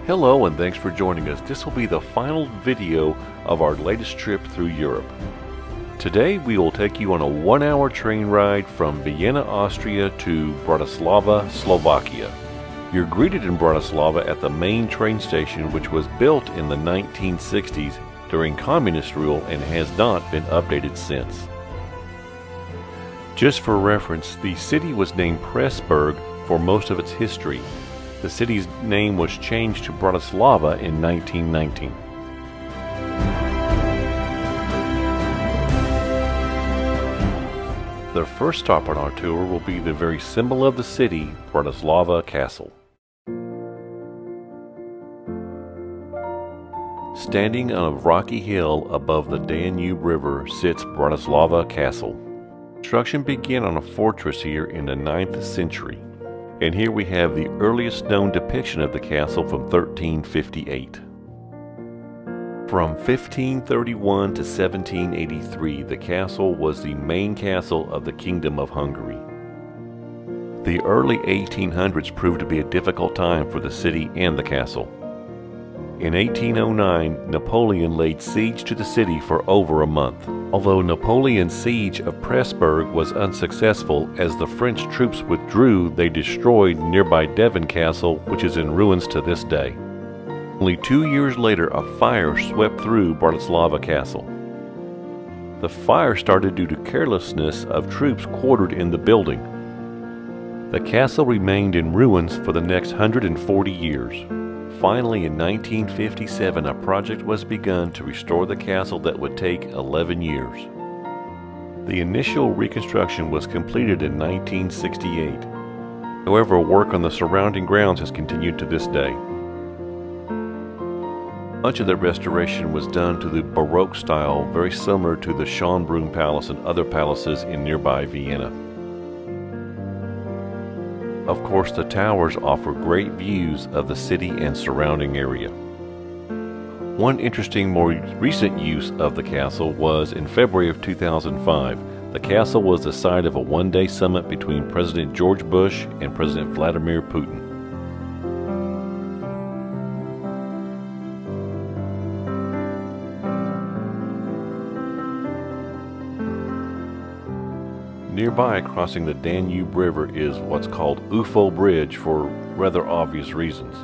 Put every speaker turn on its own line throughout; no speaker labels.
Hello and thanks for joining us. This will be the final video of our latest trip through Europe. Today we will take you on a 1-hour train ride from Vienna, Austria to Bratislava, Slovakia. You're greeted in Bratislava at the main train station, which was built in the 1960s during communist rule and has not been updated since. Just for reference, the city was named Pressburg for most of its history. The city's name was changed to Bratislava in 1919. The first stop on our tour will be the very symbol of the city, Bratislava Castle. Standing on a rocky hill above the Danube River sits Bratislava Castle. Construction began on a fortress here in the 9th century. And here we have the earliest known depiction of the castle from 1358. From 1531 to 1783, the castle was the main castle of the Kingdom of Hungary. The early 1800s proved to be a difficult time for the city and the castle. In 1809, Napoleon laid siege to the city for over a month. Although Napoleon's siege of Pressburg was unsuccessful, as the French troops withdrew, they destroyed nearby Devon Castle, which is in ruins to this day. Only 2 years later, a fire swept through Bratislava Castle. The fire started due to carelessness of troops quartered in the building. The castle remained in ruins for the next 140 years. Finally, in 1957, a project was begun to restore the castle that would take 11 years. The initial reconstruction was completed in 1968. However, work on the surrounding grounds has continued to this day. Much of the restoration was done to the Baroque style, very similar to the Schönbrunn Palace and other palaces in nearby Vienna. Of course, the towers offer great views of the city and surrounding area. One interesting, more recent use of the castle was in February of 2005. The castle was the site of a one-day summit between President George Bush and President Vladimir Putin. Nearby, crossing the Danube River, is what's called UFO Bridge for rather obvious reasons.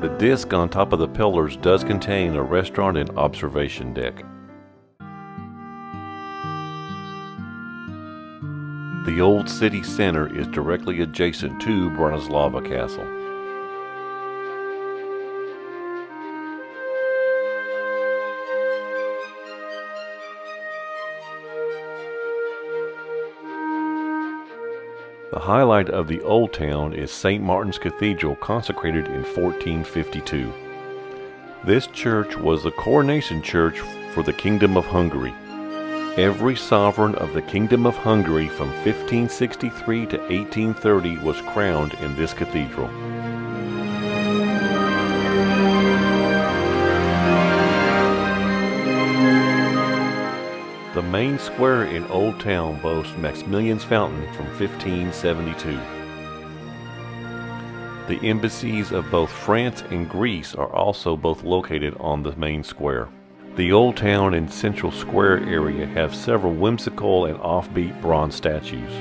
The disc on top of the pillars does contain a restaurant and observation deck. The old city center is directly adjacent to Bratislava Castle. The highlight of the Old Town is St. Martin's Cathedral, consecrated in 1452. This church was the coronation church for the Kingdom of Hungary. Every sovereign of the Kingdom of Hungary from 1563 to 1830 was crowned in this cathedral. The main square in Old Town boasts Maximilian's Fountain from 1572. The embassies of both France and Greece are also both located on the main square. The Old Town and Central Square area have several whimsical and offbeat bronze statues.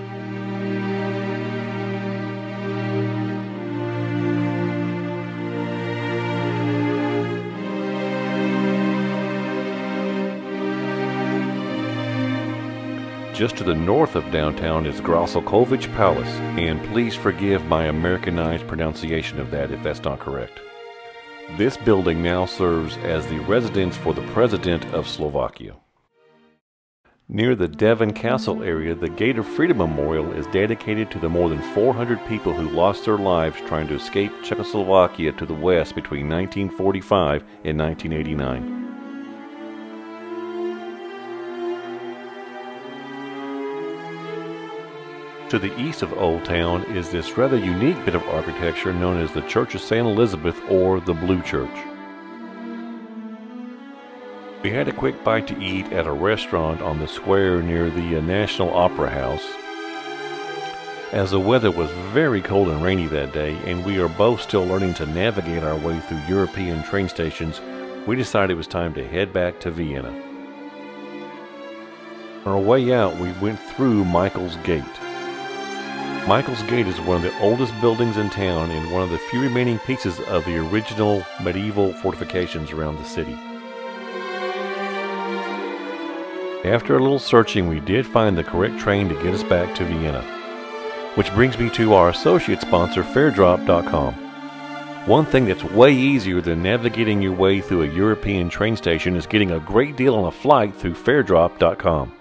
Just to the north of downtown is Grosselkovich Palace, and please forgive my Americanized pronunciation of that if that's not correct. This building now serves as the residence for the President of Slovakia. Near the Devon Castle area, the Gate of Freedom Memorial is dedicated to the more than 400 people who lost their lives trying to escape Czechoslovakia to the west between 1945 and 1989. To the east of Old Town is this rather unique bit of architecture known as the Church of St. Elizabeth, or the Blue Church. We had a quick bite to eat at a restaurant on the square near the National Opera House. As the weather was very cold and rainy that day, and we are both still learning to navigate our way through European train stations, we decided it was time to head back to Vienna. On our way out, we went through Michael's Gate. Michael's Gate is one of the oldest buildings in town and one of the few remaining pieces of the original medieval fortifications around the city. After a little searching, we did find the correct train to get us back to Vienna. Which brings me to our associate sponsor, Fairdrop.com. One thing that's way easier than navigating your way through a European train station is getting a great deal on a flight through Fairdrop.com.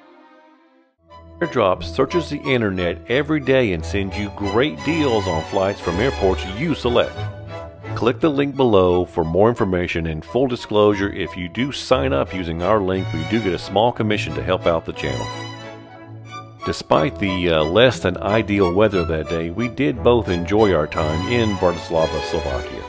Fairdrop searches the internet every day and sends you great deals on flights from airports you select. Click the link below for more information, and full disclosure, if you do sign up using our link, we do get a small commission to help out the channel. Despite the less than ideal weather that day, we did both enjoy our time in Bratislava, Slovakia.